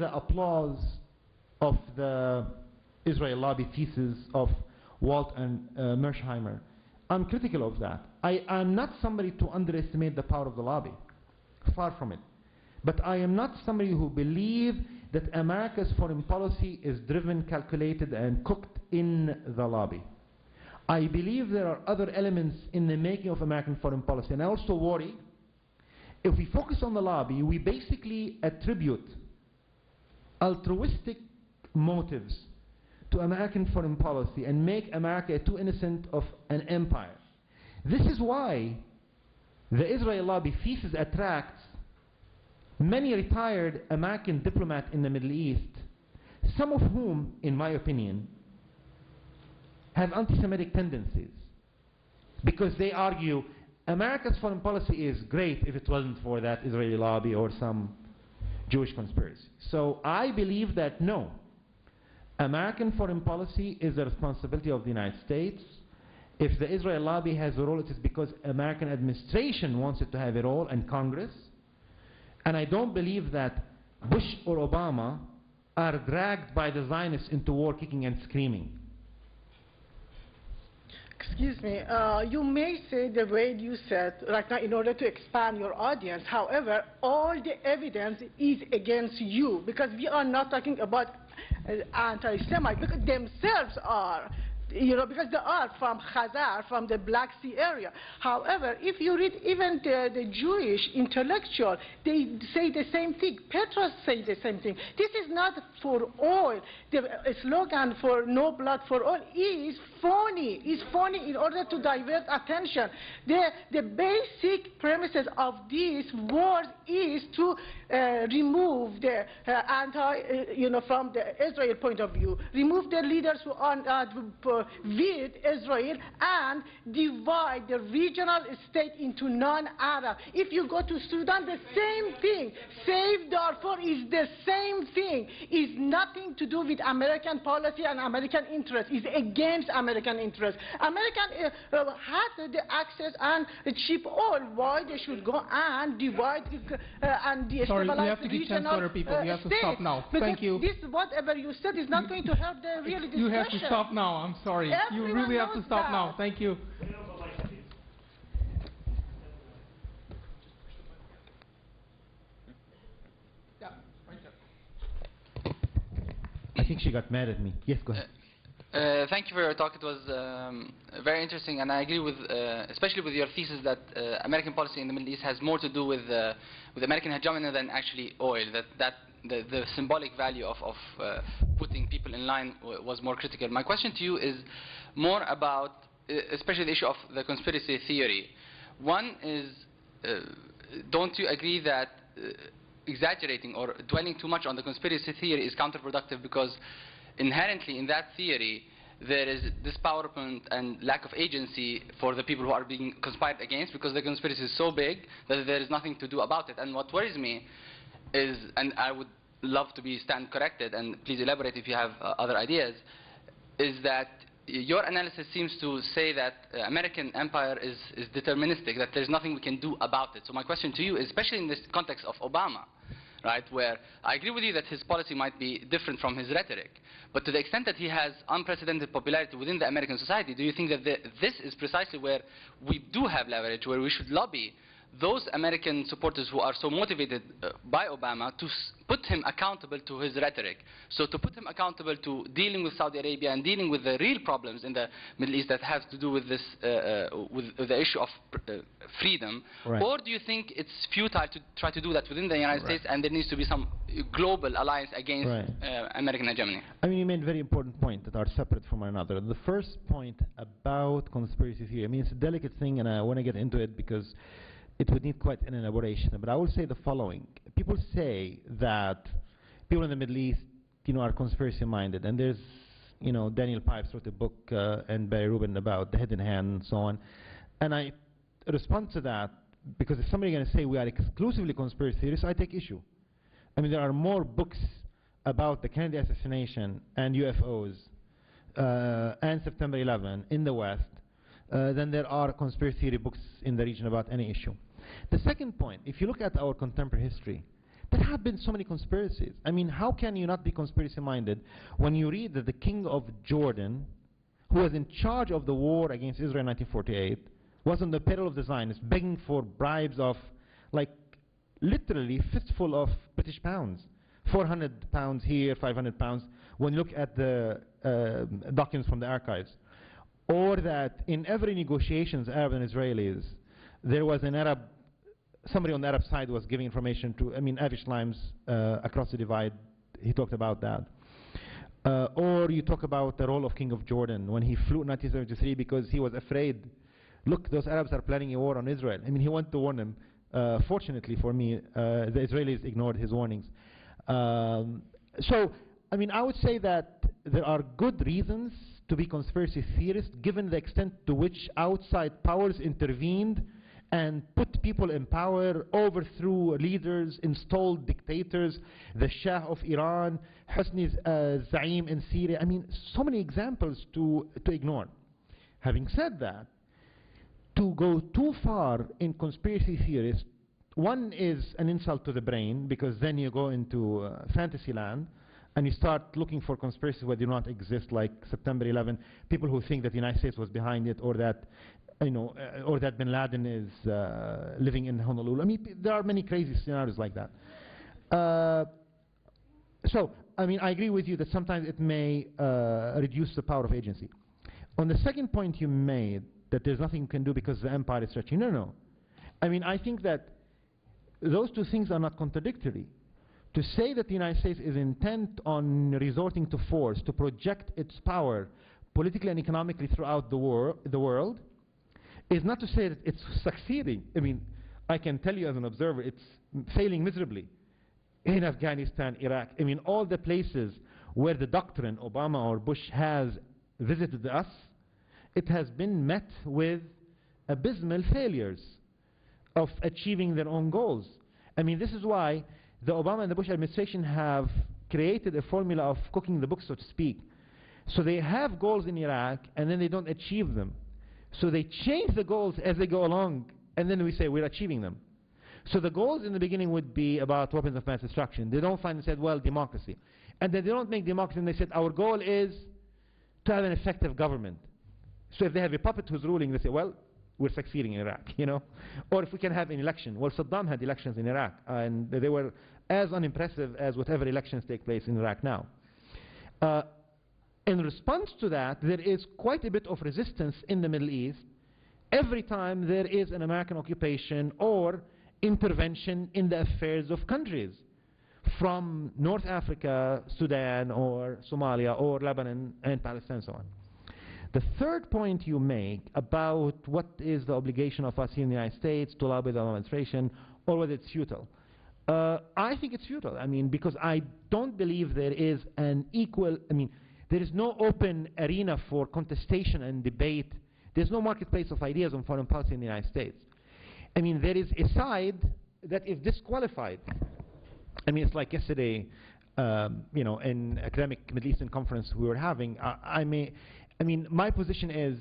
the applause of the Israel lobby thesis of Walt and Mersheimer. I'm critical of that. I'm not somebody to underestimate the power of the lobby. Far from it. But I am not somebody who believes that America's foreign policy is driven, calculated, and cooked in the lobby. I believe there are other elements in the making of American foreign policy. And I also worry, if we focus on the lobby, we basically attribute altruistic motives to American foreign policy and make America too innocent of an empire. This is why the Israel lobby thesis attracts many retired American diplomats in the Middle East, some of whom, in my opinion, have anti-Semitic tendencies, because they argue America's foreign policy is great if it wasn't for that Israeli lobby or some Jewish conspiracy. So I believe that no, American foreign policy is the responsibility of the United States. If the Israel lobby has a role, it is because American administration wants it to have a role, and Congress. And I don't believe that Bush or Obama are dragged by the Zionists into war kicking and screaming. Excuse me, you may say the way you said right now in order to expand your audience. However, all the evidence is against you, because we are not talking about anti-Semite, because themselves are. Because they are from Khazar, from the Black Sea area. However, if you read even the Jewish intellectual, they say the same thing. Petrus say the same thing. This is not for oil. The slogan for no blood for oil is phony. It's phony in order to divert attention. The basic premises of this war is to remove the from the Israel point of view, remove the leaders who are with Israel and divide the regional state into non-Arab. If you go to Sudan, the same thing. Save Darfur is the same thing. It's nothing to do with American policy and American interest. It's against American interest. American had the access and cheap oil. Why they should go and divide and destabilize Sorry, you have to give chance to regional other people. You have to stop now. Because Thank you. This, whatever you said, is not going to help the real discussion. You have to stop now. I'm sorry. You Everyone really have to knows stop that. now. Thank you. I think she got mad at me. Yes, go ahead. Thank you for your talk. It was very interesting, and I agree with, especially with your thesis that American policy in the Middle East has more to do with American hegemony than actually oil. That the symbolic value of putting people in line was more critical. My question to you is more about, especially the issue of the conspiracy theory. One is, don't you agree that exaggerating or dwelling too much on the conspiracy theory is counterproductive, because inherently in that theory there is dispowerment and lack of agency for the people who are being conspired against, because the conspiracy is so big that there is nothing to do about it. And what worries me is, and I would love to stand corrected, and please elaborate if you have other ideas, is that your analysis seems to say that American empire is deterministic, that there's nothing we can do about it. So my question to you is, especially in this context of Obama, right, where I agree with you that his policy might be different from his rhetoric, but to the extent that he has unprecedented popularity within the American society, do you think that this is precisely where we do have leverage, where we should lobby those American supporters who are so motivated by Obama to put him accountable to his rhetoric? So to put him accountable to dealing with Saudi Arabia and dealing with the real problems in the Middle East that have to do with this, with the issue of freedom, right. Or do you think it's futile to try to do that within the United States, and there needs to be some global alliance against American hegemony? I mean, you made very important points that are separate from one another. The first point about conspiracy theory, I mean, it's a delicate thing, and I want to get into it because it would need quite an elaboration. But I will say the following. People say that people in the Middle East, are conspiracy-minded. And there's, Daniel Pipes wrote a book, and Barry Rubin about the hidden hand and so on. And I respond to that because if somebody's going to say we are exclusively conspiracy theorists, I take issue. I mean, there are more books about the Kennedy assassination and UFOs and September 11 in the West than there are conspiracy theory books in the region about any issue. The second point, if you look at our contemporary history, There have been so many conspiracies. I mean, how can you not be conspiracy-minded when you read that the king of Jordan, who was in charge of the war against Israel in 1948, was on the peril of the Zionists, begging for bribes of, like, literally fistful of British pounds. 400 pounds here, 500 pounds, when you look at the documents from the archives. Or that in every negotiations, Arab and Israelis, there was an Arab, somebody on the Arab side was giving information to, Avi Schleims across the divide, he talked about that. Or you talk about the role of King of Jordan when he flew in 1973 because he was afraid, look, those Arabs are planning a war on Israel. He wanted to warn them. Fortunately for me, the Israelis ignored his warnings. So, I would say that there are good reasons to be conspiracy theorists given the extent to which outside powers intervened and put people in power, overthrew leaders, installed dictators, the Shah of Iran, Hosni's Zaim in Syria. So many examples to ignore. Having said that, to go too far in conspiracy theorists, one is an insult to the brain, because then you go into fantasy land and you start looking for conspiracies that do not exist, like September 11, people who think that the United States was behind it, or that or that bin Laden is living in Honolulu. There are many crazy scenarios like that. So, I agree with you that sometimes it may reduce the power of agency. On the second point you made, that there's nothing you can do because the empire is stretching. No. I think that those two things are not contradictory. To say that the United States is intent on resorting to force to project its power politically and economically throughout the world is not to say that it's succeeding. I can tell you as an observer, it's failing miserably in Afghanistan, Iraq. All the places where the Doctrine, Obama or Bush, has visited us, it has been met with abysmal failures of achieving their own goals. This is why the Obama and the Bush administration have created a formula of cooking the books, so to speak. So they have goals in Iraq, and then they don't achieve them. So they change the goals as they go along, and then we say we're achieving them. So the goals in the beginning would be about weapons of mass destruction. They don't finally say, well, democracy. And then they don't make democracy, and they said, our goal is to have an effective government. So if they have a puppet who's ruling, they say, well, we're succeeding in Iraq, Or if we can have an election. Well, Saddam had elections in Iraq, and they were as unimpressive as whatever elections take place in Iraq now. In response to that, there is quite a bit of resistance in the Middle East every time there is an American occupation or intervention in the affairs of countries, from North Africa, Sudan, or Somalia, or Lebanon, and Palestine, and so on. The third point you make about what is the obligation of us here in the United States to lobby the administration, or whether it's futile. I think it's futile. Because I don't believe there is an equal, there is no open arena for contestation and debate. There's no marketplace of ideas on foreign policy in the United States. There is a side that is disqualified. It's like yesterday, in academic Middle Eastern conference we were having, my position is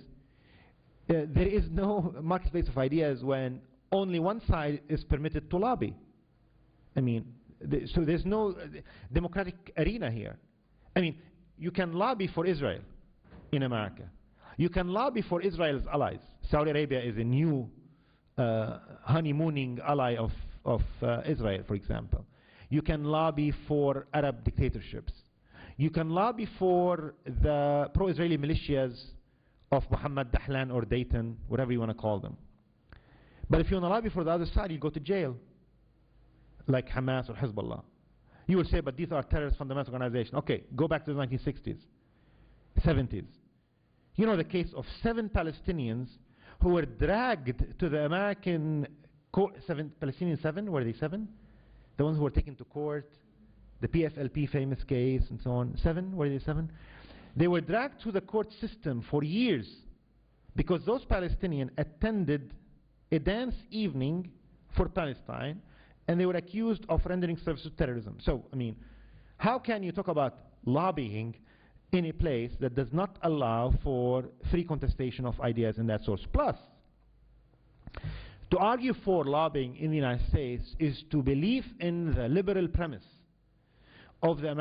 there is no marketplace of ideas when only one side is permitted to lobby. So there's no democratic arena here. You can lobby for Israel in America. You can lobby for Israel's allies. Saudi Arabia is a new honeymooning ally of Israel, for example. You can lobby for Arab dictatorships. You can lobby for the pro-Israeli militias of Mohammed Dahlan or Dayton, whatever you want to call them. But if you want to lobby for the other side, you go to jail, like Hamas or Hezbollah. You will say, but these are terrorist fundamental organizations. Okay, go back to the 1960s, 70s. You know the case of 7 Palestinians who were dragged to the American court. Palestinian 7, were they 7? The ones who were taken to court, the PFLP famous case and so on. 7, were they 7? They were dragged through the court system for years because those Palestinians attended a dance evening for Palestine, and they were accused of rendering service to terrorism. So, how can you talk about lobbying in a place that does not allow for free contestation of ideas in that source? Plus, To argue for lobbying in the United States is to believe in the liberal premise of the American